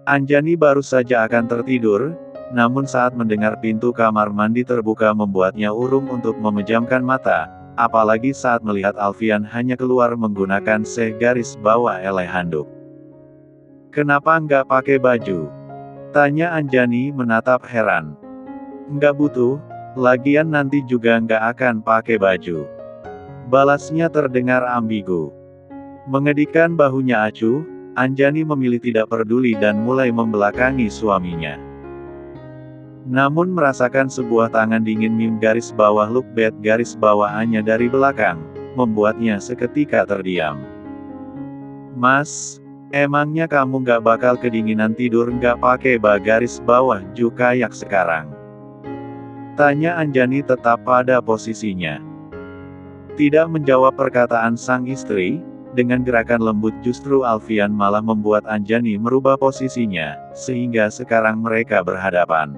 Anjani baru saja akan tertidur, namun saat mendengar pintu kamar mandi terbuka membuatnya urung untuk memejamkan mata, apalagi saat melihat Alfian hanya keluar menggunakan segaris bawah eleh handuk. "Kenapa nggak pakai baju?" tanya Anjani menatap heran. "Nggak butuh, lagian nanti juga nggak akan pakai baju," balasnya terdengar ambigu. Mengedikkan bahunya acuh, Anjani memilih tidak peduli dan mulai membelakangi suaminya. Namun merasakan sebuah tangan dingin mim garis bawah look bed garis bawahannya dari belakang, membuatnya seketika terdiam. "Mas, emangnya kamu nggak bakal kedinginan tidur nggak pakai garis bawah ju kayak sekarang?" tanya Anjani tetap pada posisinya. Tidak menjawab perkataan sang istri, dengan gerakan lembut justru Alfian malah membuat Anjani merubah posisinya, sehingga sekarang mereka berhadapan.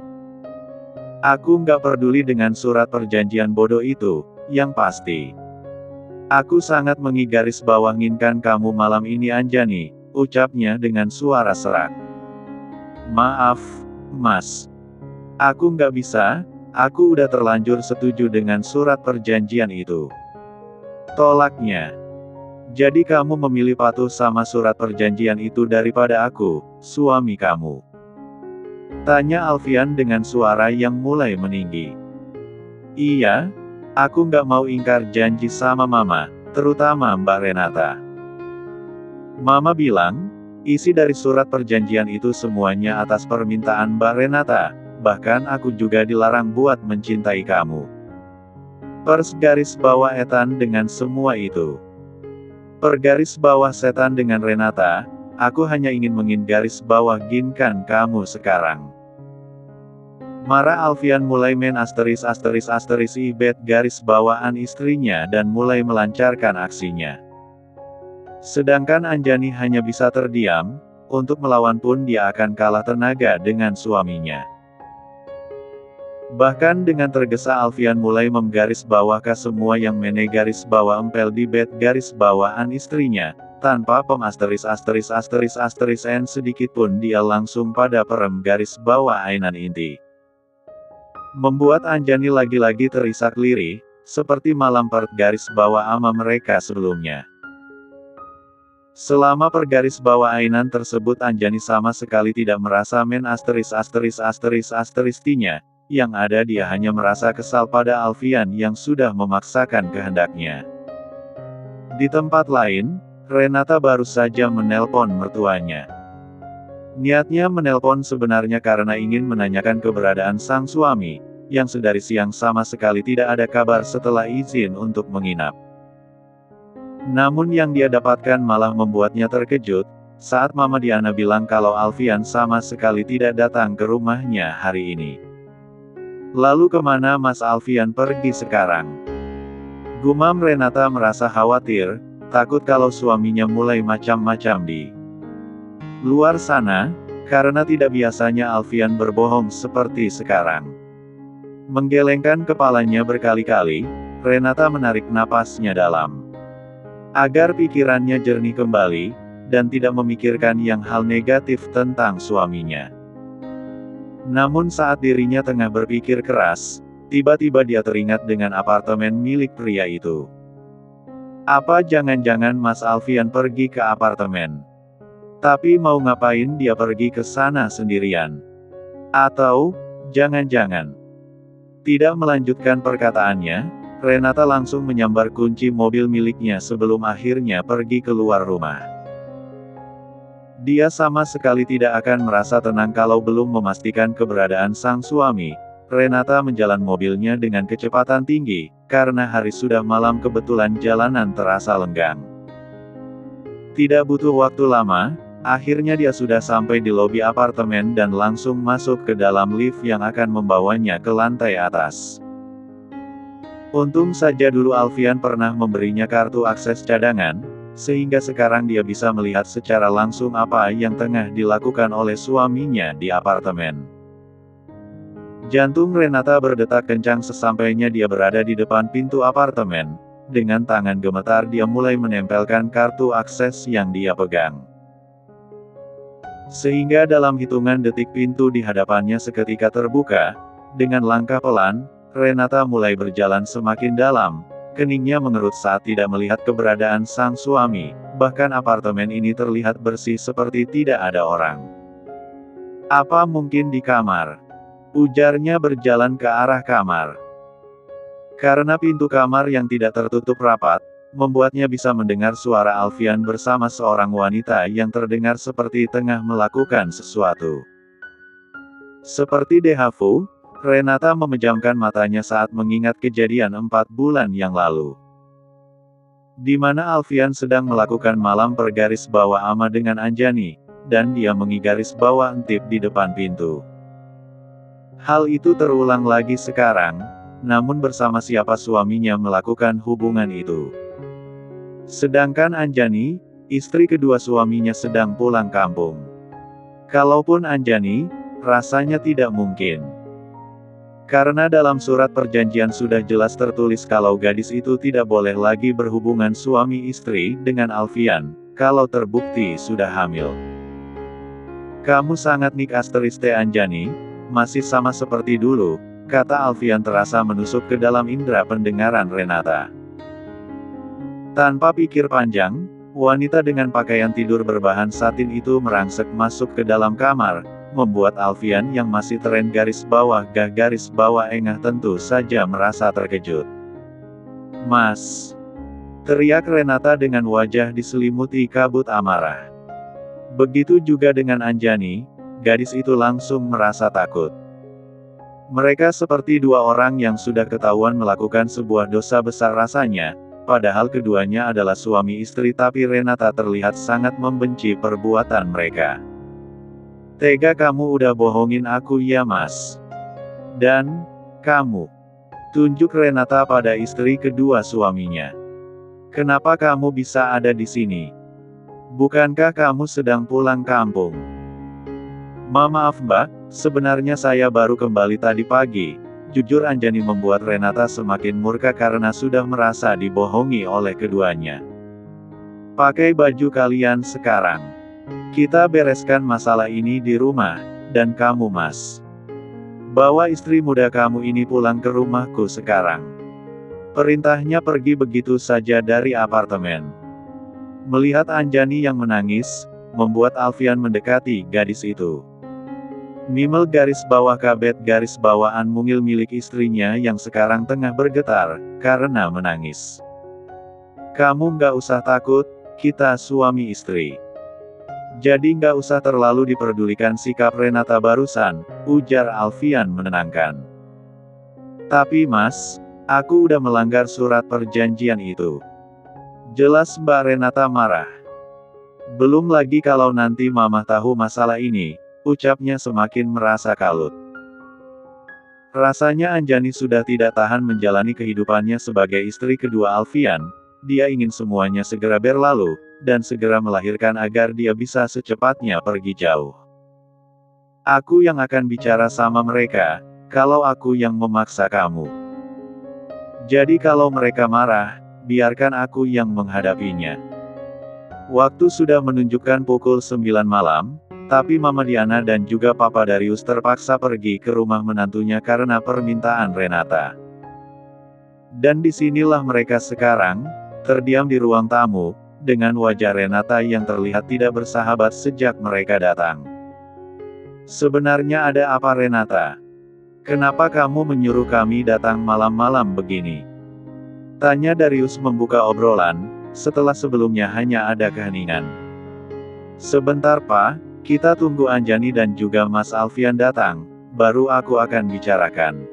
"Aku nggak peduli dengan surat perjanjian bodoh itu, yang pasti. Aku sangat mengigaris bawahinkan kamu malam ini Anjani," ucapnya dengan suara serak. "Maaf, Mas. Aku nggak bisa, aku udah terlanjur setuju dengan surat perjanjian itu," tolaknya. "Jadi kamu memilih patuh sama surat perjanjian itu daripada aku, suami kamu?" tanya Alfian dengan suara yang mulai meninggi. "Iya, aku nggak mau ingkar janji sama Mama, terutama Mbak Renata. Mama bilang, isi dari surat perjanjian itu semuanya atas permintaan Mbak Renata, bahkan aku juga dilarang buat mencintai kamu. Pers garis bawah etan dengan semua itu. Pergaris bawah setan dengan Renata, aku hanya ingin garis bawah ginkan kamu sekarang." Marah Alfian mulai main asteris ibet garis bawahan istrinya dan mulai melancarkan aksinya. Sedangkan Anjani hanya bisa terdiam, untuk melawan pun dia akan kalah tenaga dengan suaminya. Bahkan dengan tergesa Alfian mulai menggaris bawah ke semua yang mene garis bawah empel di bed garis bawahan istrinya, tanpa asteris n sedikit pun dia langsung pada perem garis bawah ainan inti. Membuat Anjani lagi-lagi terisak lirih, seperti malam per garis bawah ama mereka sebelumnya. Selama pergaris bawah ainan tersebut Anjani sama sekali tidak merasa main asteristinya. Yang ada dia hanya merasa kesal pada Alfian yang sudah memaksakan kehendaknya. Di tempat lain, Renata baru saja menelpon mertuanya. Niatnya menelpon sebenarnya karena ingin menanyakan keberadaan sang suami, yang sedari siang sama sekali tidak ada kabar setelah izin untuk menginap. Namun yang dia dapatkan malah membuatnya terkejut, saat Mama Diana bilang kalau Alfian sama sekali tidak datang ke rumahnya hari ini. "Lalu kemana Mas Alfian pergi sekarang?" gumam Renata merasa khawatir, takut kalau suaminya mulai macam-macam di luar sana, karena tidak biasanya Alfian berbohong seperti sekarang. Menggelengkan kepalanya berkali-kali, Renata menarik napasnya dalam, agar pikirannya jernih kembali, dan tidak memikirkan yang hal negatif tentang suaminya. Namun saat dirinya tengah berpikir keras, tiba-tiba dia teringat dengan apartemen milik pria itu. Apa jangan-jangan Mas Alfian pergi ke apartemen? Tapi mau ngapain dia pergi ke sana sendirian? Atau, jangan-jangan. Tidak melanjutkan perkataannya, Renata langsung menyambar kunci mobil miliknya sebelum akhirnya pergi keluar rumah. Dia sama sekali tidak akan merasa tenang kalau belum memastikan keberadaan sang suami. Renata menjalan mobilnya dengan kecepatan tinggi, karena hari sudah malam kebetulan jalanan terasa lenggang. Tidak butuh waktu lama, akhirnya dia sudah sampai di lobi apartemen dan langsung masuk ke dalam lift yang akan membawanya ke lantai atas. Untung saja dulu Alfian pernah memberinya kartu akses cadangan, sehingga sekarang dia bisa melihat secara langsung apa yang tengah dilakukan oleh suaminya di apartemen. Jantung Renata berdetak kencang sesampainya dia berada di depan pintu apartemen. Dengan tangan gemetar dia mulai menempelkan kartu akses yang dia pegang. Sehingga dalam hitungan detik pintu di hadapannya seketika terbuka. Dengan langkah pelan, Renata mulai berjalan semakin dalam. Keningnya mengerut saat tidak melihat keberadaan sang suami, bahkan apartemen ini terlihat bersih seperti tidak ada orang. "Apa mungkin di kamar?" ujarnya berjalan ke arah kamar. Karena pintu kamar yang tidak tertutup rapat, membuatnya bisa mendengar suara Alfian bersama seorang wanita yang terdengar seperti tengah melakukan sesuatu. Seperti déjà vu, Renata memejamkan matanya saat mengingat kejadian 4 bulan yang lalu. Di mana Alfian sedang melakukan malam pergaris bawah ama dengan Anjani, dan dia mengigaris bawah Entip di depan pintu. Hal itu terulang lagi sekarang, namun bersama siapa suaminya melakukan hubungan itu. Sedangkan Anjani, istri kedua suaminya sedang pulang kampung. Kalaupun Anjani, rasanya tidak mungkin. Karena dalam surat perjanjian sudah jelas tertulis kalau gadis itu tidak boleh lagi berhubungan suami istri dengan Alfian, kalau terbukti sudah hamil. "Kamu sangat nik asteriste Anjani, masih sama seperti dulu," kata Alfian terasa menusuk ke dalam indera pendengaran Renata. Tanpa pikir panjang, wanita dengan pakaian tidur berbahan satin itu merangsek masuk ke dalam kamar, membuat Alfian yang masih tren garis bawah engah tentu saja merasa terkejut. "Mas!" teriak Renata dengan wajah diselimuti kabut amarah. Begitu juga dengan Anjani, gadis itu langsung merasa takut. Mereka seperti dua orang yang sudah ketahuan melakukan sebuah dosa besar rasanya, padahal keduanya adalah suami istri tapi Renata terlihat sangat membenci perbuatan mereka. "Tega kamu udah bohongin aku ya Mas. Dan, kamu." Tunjuk Renata pada istri kedua suaminya. "Kenapa kamu bisa ada di sini? Bukankah kamu sedang pulang kampung?" Maaf Mbak, sebenarnya saya baru kembali tadi pagi." Jujur Anjani membuat Renata semakin murka karena sudah merasa dibohongi oleh keduanya. "Pakai baju kalian sekarang. Kita bereskan masalah ini di rumah, dan kamu Mas. Bawa istri muda kamu ini pulang ke rumahku sekarang." Perintahnya pergi begitu saja dari apartemen. Melihat Anjani yang menangis, membuat Alfian mendekati gadis itu. Mimel garis bawah kabet garis bawahan mungil milik istrinya yang sekarang tengah bergetar, karena menangis. "Kamu nggak usah takut, kita suami istri. Jadi nggak usah terlalu diperdulikan sikap Renata barusan," ujar Alfian menenangkan. "Tapi Mas, aku udah melanggar surat perjanjian itu." Jelas Mbak Renata marah. "Belum lagi kalau nanti Mama tahu masalah ini," ucapnya semakin merasa kalut. Rasanya Anjani sudah tidak tahan menjalani kehidupannya sebagai istri kedua Alfian, dia ingin semuanya segera berlalu, dan segera melahirkan agar dia bisa secepatnya pergi jauh. "Aku yang akan bicara sama mereka, kalau aku yang memaksa kamu. Jadi kalau mereka marah, biarkan aku yang menghadapinya." Waktu sudah menunjukkan pukul 9 malam, tapi Mama Diana dan juga Papa Darius terpaksa pergi ke rumah menantunya karena permintaan Renata. Dan disinilah mereka sekarang, terdiam di ruang tamu, dengan wajah Renata yang terlihat tidak bersahabat sejak mereka datang. "Sebenarnya ada apa Renata? Kenapa kamu menyuruh kami datang malam-malam begini?" tanya Darius membuka obrolan, setelah sebelumnya hanya ada keheningan. "Sebentar Pak. Kita tunggu Anjani dan juga Mas Alfian datang, baru aku akan bicarakan."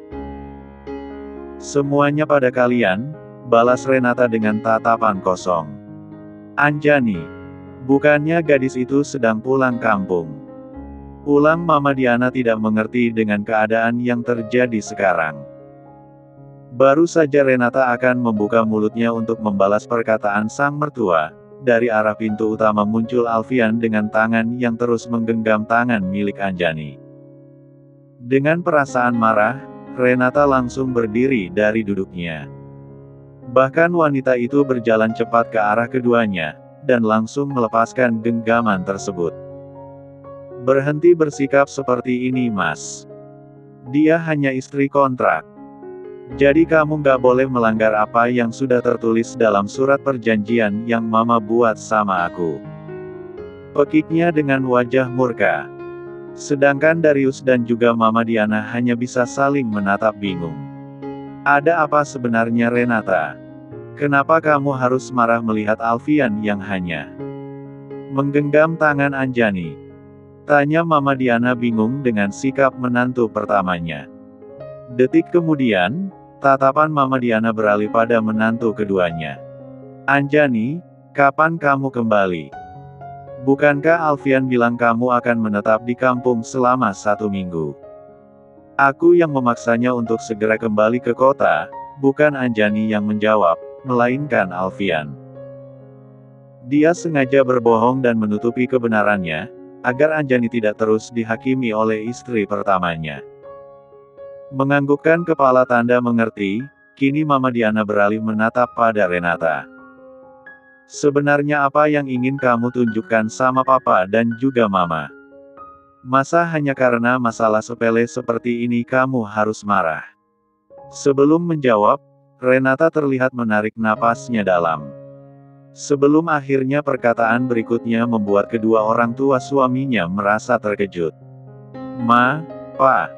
"Semuanya pada kalian," balas Renata dengan tatapan kosong. "Anjani, bukannya gadis itu sedang pulang kampung?" ulang Mama Diana tidak mengerti dengan keadaan yang terjadi sekarang. Baru saja Renata akan membuka mulutnya untuk membalas perkataan sang mertua, dari arah pintu utama muncul Alfian dengan tangan yang terus menggenggam tangan milik Anjani. Dengan perasaan marah, Renata langsung berdiri dari duduknya. Bahkan wanita itu berjalan cepat ke arah keduanya, dan langsung melepaskan genggaman tersebut. Berhenti bersikap seperti ini, Mas. Dia hanya istri kontrak. Jadi kamu nggak boleh melanggar apa yang sudah tertulis dalam surat perjanjian yang Mama buat sama aku. Pekiknya dengan wajah murka. Sedangkan Darius dan juga Mama Diana hanya bisa saling menatap bingung. Ada apa sebenarnya, Renata? Kenapa kamu harus marah melihat Alfian yang hanya menggenggam tangan Anjani? Tanya Mama Diana bingung dengan sikap menantu pertamanya. Detik kemudian, tatapan Mama Diana beralih pada menantu keduanya. Anjani, kapan kamu kembali? Bukankah Alfian bilang kamu akan menetap di kampung selama 1 minggu? Aku yang memaksanya untuk segera kembali ke kota, bukan Anjani yang menjawab, melainkan Alfian. Dia sengaja berbohong dan menutupi kebenarannya, agar Anjani tidak terus dihakimi oleh istri pertamanya. Menganggukkan kepala tanda mengerti, kini Mama Diana beralih menatap pada Renata. Sebenarnya apa yang ingin kamu tunjukkan sama Papa dan juga Mama? Masa hanya karena masalah sepele seperti ini kamu harus marah? Sebelum menjawab, Renata terlihat menarik napasnya dalam. Sebelum akhirnya perkataan berikutnya membuat kedua orang tua suaminya merasa terkejut. Ma, Pa,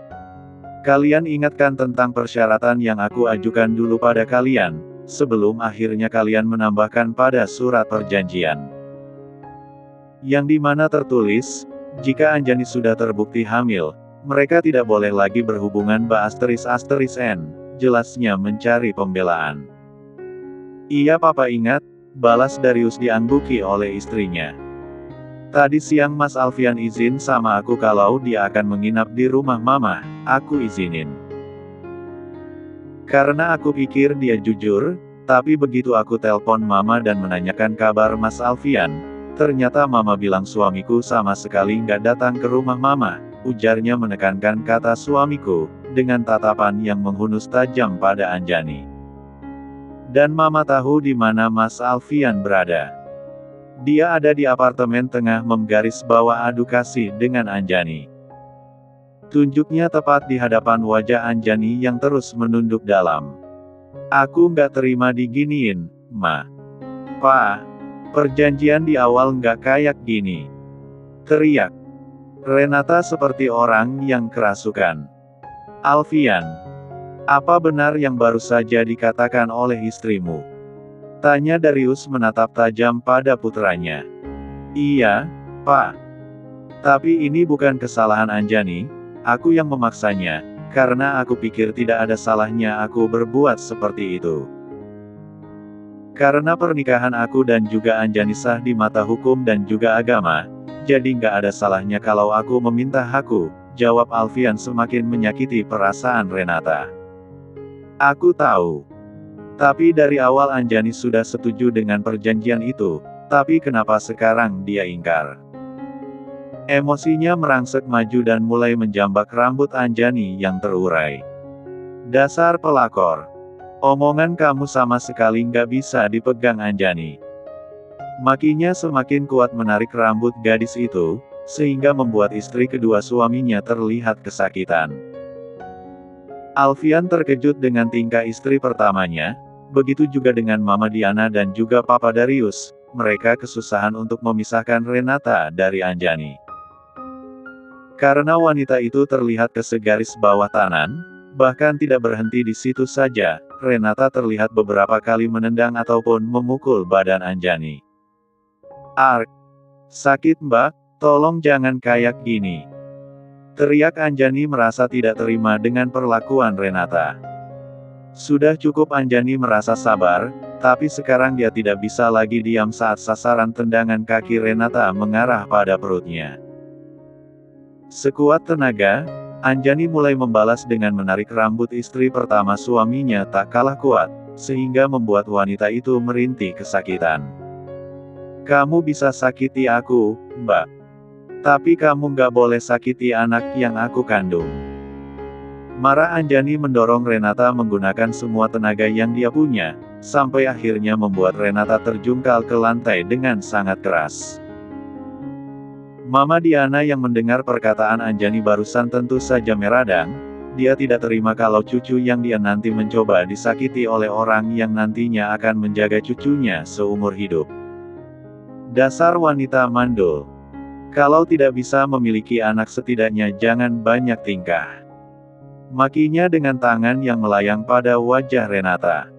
kalian ingatkan tentang persyaratan yang aku ajukan dulu pada kalian, sebelum akhirnya kalian menambahkan pada surat perjanjian. Yang dimana tertulis, jika Anjani sudah terbukti hamil, mereka tidak boleh lagi berhubungan ***n, jelasnya mencari pembelaan. Iya Papa ingat, balas Darius diangguki oleh istrinya. Tadi siang Mas Alfian izin sama aku kalau dia akan menginap di rumah Mama, aku izinin. Karena aku pikir dia jujur, tapi begitu aku telpon Mama dan menanyakan kabar Mas Alfian, ternyata Mama bilang suamiku sama sekali nggak datang ke rumah Mama, ujarnya menekankan kata suamiku, dengan tatapan yang menghunus tajam pada Anjani. Dan Mama tahu di mana Mas Alfian berada. Dia ada di apartemen tengah menggaris bawah adu kasih dengan Anjani. Tunjuknya tepat di hadapan wajah Anjani yang terus menunduk dalam. Aku nggak terima diginiin, Ma. Pa, perjanjian di awal nggak kayak gini. Teriak Renata seperti orang yang kerasukan. Alfian, apa benar yang baru saja dikatakan oleh istrimu? Tanya Darius menatap tajam pada putranya. Iya, Pak. Tapi ini bukan kesalahan Anjani, aku yang memaksanya, karena aku pikir tidak ada salahnya aku berbuat seperti itu. Karena pernikahan aku dan juga Anjani sah di mata hukum dan juga agama, jadi nggak ada salahnya kalau aku meminta hakku, jawab Alfian semakin menyakiti perasaan Renata. Aku tahu. Tapi dari awal Anjani sudah setuju dengan perjanjian itu, tapi kenapa sekarang dia ingkar? Emosinya merangsek maju dan mulai menjambak rambut Anjani yang terurai. Dasar pelakor. Omongan kamu sama sekali nggak bisa dipegang Anjani. Makinya semakin kuat menarik rambut gadis itu, sehingga membuat istri kedua suaminya terlihat kesakitan. Alfian terkejut dengan tingkah istri pertamanya, begitu juga dengan Mama Diana dan juga Papa Darius, mereka kesusahan untuk memisahkan Renata dari Anjani. Karena wanita itu terlihat kesegaris bawah tangan, bahkan tidak berhenti di situ saja, Renata terlihat beberapa kali menendang ataupun memukul badan Anjani. Ark! Sakit Mbak, tolong jangan kayak gini. Teriak Anjani merasa tidak terima dengan perlakuan Renata. Sudah cukup Anjani merasa sabar, tapi sekarang dia tidak bisa lagi diam saat sasaran tendangan kaki Renata mengarah pada perutnya. Sekuat tenaga, Anjani mulai membalas dengan menarik rambut istri pertama suaminya tak kalah kuat, sehingga membuat wanita itu merintih kesakitan. Kamu bisa sakiti aku, Mbak. Tapi kamu nggak boleh sakiti anak yang aku kandung. Marah Anjani mendorong Renata menggunakan semua tenaga yang dia punya, sampai akhirnya membuat Renata terjungkal ke lantai dengan sangat keras. Mama Diana yang mendengar perkataan Anjani barusan tentu saja meradang. Dia tidak terima kalau cucu yang dia nanti mencoba disakiti oleh orang yang nantinya akan menjaga cucunya seumur hidup. Dasar wanita mandul. Kalau tidak bisa memiliki anak setidaknya jangan banyak tingkah. Makinya dengan tangan yang melayang pada wajah Renata.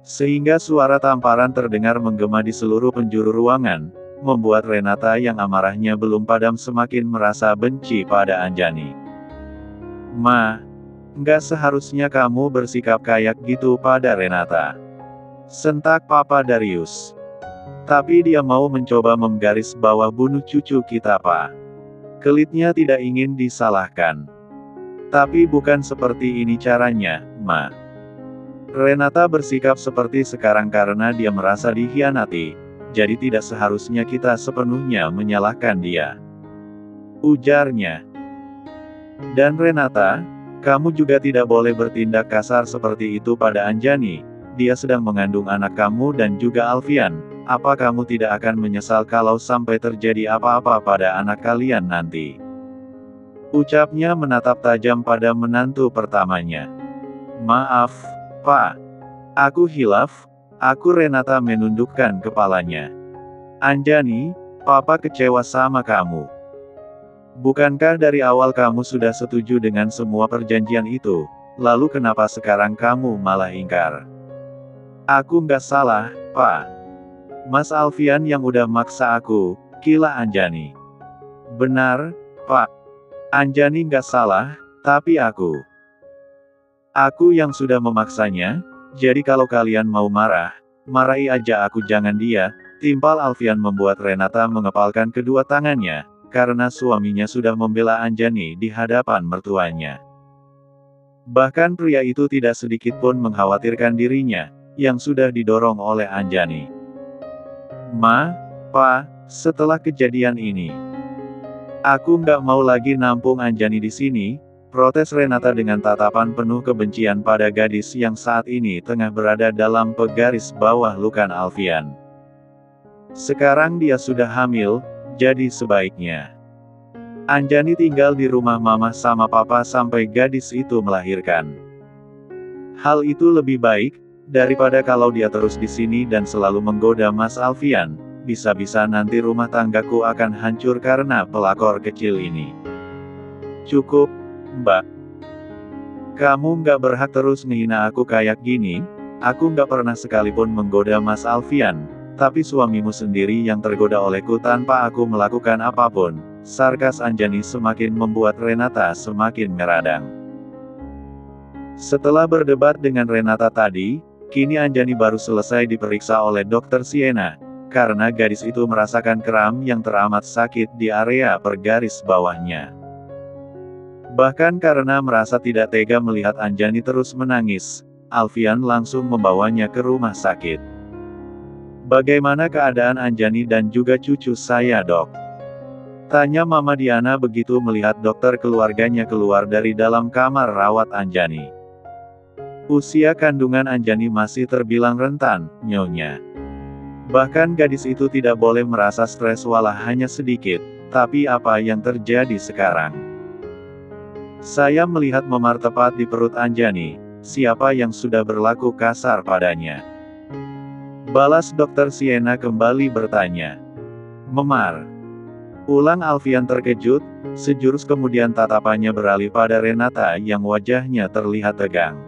Sehingga suara tamparan terdengar menggema di seluruh penjuru ruangan, membuat Renata yang amarahnya belum padam semakin merasa benci pada Anjani. Ma, nggak seharusnya kamu bersikap kayak gitu pada Renata. Sentak Papa Darius. Tapi dia mau mencoba menggaris bawah bunuh cucu kita, Pak. Kelitnya tidak ingin disalahkan. Tapi bukan seperti ini caranya, Ma. Renata bersikap seperti sekarang karena dia merasa dikhianati, jadi tidak seharusnya kita sepenuhnya menyalahkan dia. Ujarnya. Dan Renata, kamu juga tidak boleh bertindak kasar seperti itu pada Anjani. Dia sedang mengandung anak kamu dan juga Alfian. Apa kamu tidak akan menyesal kalau sampai terjadi apa-apa pada anak kalian nanti? Ucapnya menatap tajam pada menantu pertamanya. Maaf, Pak. Aku hilaf. Aku Renata menundukkan kepalanya. Anjani, Papa kecewa sama kamu. Bukankah dari awal kamu sudah setuju dengan semua perjanjian itu? Lalu kenapa sekarang kamu malah ingkar? Aku nggak salah, Pak. Mas Alfian yang udah maksa aku, kila Anjani. Benar, Pak. Anjani nggak salah, tapi aku. Aku yang sudah memaksanya, jadi kalau kalian mau marah, marahi aja aku jangan dia. Timpal Alfian membuat Renata mengepalkan kedua tangannya, karena suaminya sudah membela Anjani di hadapan mertuanya. Bahkan pria itu tidak sedikit pun mengkhawatirkan dirinya, yang sudah didorong oleh Anjani. Ma, Pa, setelah kejadian ini, aku nggak mau lagi nampung Anjani di sini, protes Renata dengan tatapan penuh kebencian pada gadis yang saat ini tengah berada dalam pegaris bawah lukan Alfian. Sekarang dia sudah hamil, jadi sebaiknya Anjani tinggal di rumah mama sama papa sampai gadis itu melahirkan. Hal itu lebih baik, daripada kalau dia terus di sini dan selalu menggoda Mas Alfian, bisa-bisa nanti rumah tanggaku akan hancur karena pelakor kecil ini. Cukup, Mbak. Kamu nggak berhak terus ngehina aku kayak gini, aku nggak pernah sekalipun menggoda Mas Alfian, tapi suamimu sendiri yang tergoda olehku tanpa aku melakukan apapun. Sarkas Anjani semakin membuat Renata semakin meradang. Setelah berdebat dengan Renata tadi, kini Anjani baru selesai diperiksa oleh Dokter Siena, karena gadis itu merasakan kram yang teramat sakit di area pergaris bawahnya. Bahkan karena merasa tidak tega melihat Anjani terus menangis, Alfian langsung membawanya ke rumah sakit. Bagaimana keadaan Anjani dan juga cucu saya, Dok? Tanya Mama Diana begitu melihat dokter keluarganya keluar dari dalam kamar rawat Anjani. Usia kandungan Anjani masih terbilang rentan, Nyonya. Bahkan gadis itu tidak boleh merasa stres walau hanya sedikit, tapi apa yang terjadi sekarang? Saya melihat memar tepat di perut Anjani, siapa yang sudah berlaku kasar padanya? Balas Dokter Siena kembali bertanya. Memar. Ulang Alfian terkejut, sejurus kemudian tatapannya beralih pada Renata yang wajahnya terlihat tegang.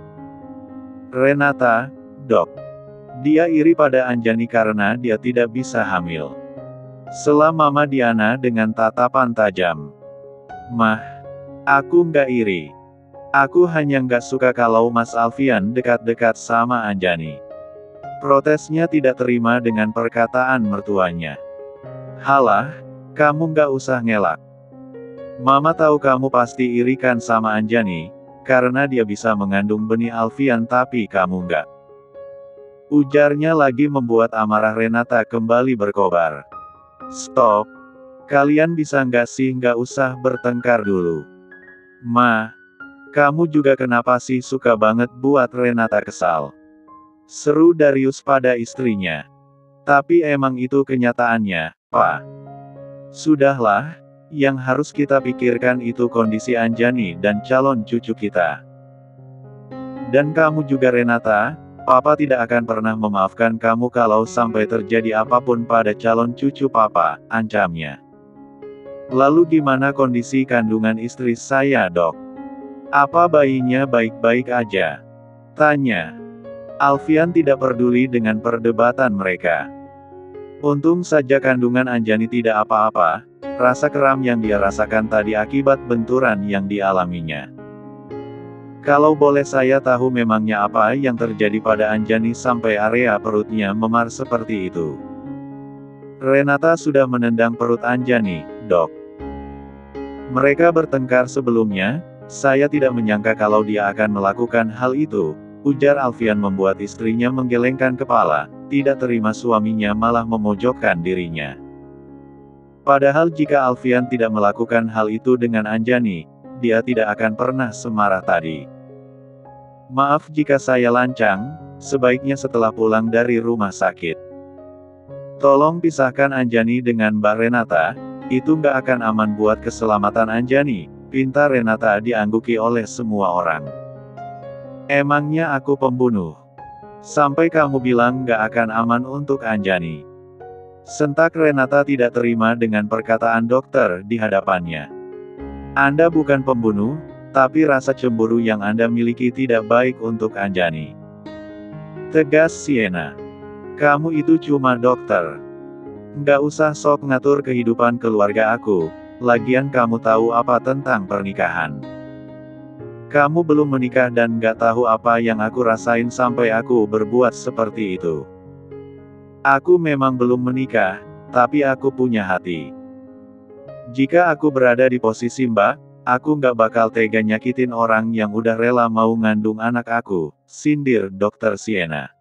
Renata, Dok. Dia iri pada Anjani karena dia tidak bisa hamil. Sela Mama Diana dengan tatapan tajam. Mah, aku nggak iri. Aku hanya nggak suka kalau Mas Alfian dekat-dekat sama Anjani. Protesnya tidak terima dengan perkataan mertuanya. Halah, kamu nggak usah ngelak. Mama tahu kamu pasti iri kan sama Anjani, karena dia bisa mengandung benih Alfian tapi kamu nggak. Ujarnya lagi membuat amarah Renata kembali berkobar. Stop. Kalian bisa nggak sih nggak usah bertengkar dulu. Ma, kamu juga kenapa sih suka banget buat Renata kesal? Seru Darius pada istrinya. Tapi emang itu kenyataannya, Pak. Sudahlah, yang harus kita pikirkan itu kondisi Anjani dan calon cucu kita. Dan kamu juga Renata, Papa tidak akan pernah memaafkan kamu kalau sampai terjadi apapun pada calon cucu Papa, ancamnya. Lalu gimana kondisi kandungan istri saya, Dok? Apa bayinya baik-baik aja? Tanya. Alfian tidak peduli dengan perdebatan mereka. Untung saja kandungan Anjani tidak apa-apa, rasa kram yang dia rasakan tadi akibat benturan yang dialaminya. Kalau boleh saya tahu memangnya apa yang terjadi pada Anjani sampai area perutnya memar seperti itu? Renata sudah menendang perut Anjani, Dok. Mereka bertengkar sebelumnya, saya tidak menyangka kalau dia akan melakukan hal itu, ujar Alfian membuat istrinya menggelengkan kepala, tidak terima suaminya malah memojokkan dirinya. Padahal jika Alfian tidak melakukan hal itu dengan Anjani, dia tidak akan pernah semarah tadi. Maaf jika saya lancang, sebaiknya setelah pulang dari rumah sakit. Tolong pisahkan Anjani dengan Mbak Renata, itu nggak akan aman buat keselamatan Anjani, pinta Renata diangguki oleh semua orang. Emangnya aku pembunuh? Sampai kamu bilang nggak akan aman untuk Anjani. Sentak Renata tidak terima dengan perkataan dokter di hadapannya. Anda bukan pembunuh, tapi rasa cemburu yang Anda miliki tidak baik untuk Anjani. Tegas Sienna. Kamu itu cuma dokter. Nggak usah sok ngatur kehidupan keluarga aku, lagian kamu tahu apa tentang pernikahan. Kamu belum menikah dan nggak tahu apa yang aku rasain sampai aku berbuat seperti itu. Aku memang belum menikah, tapi aku punya hati. Jika aku berada di posisi Mbak, aku nggak bakal tega nyakitin orang yang udah rela mau ngandung anak aku, sindir Dr. Sienna.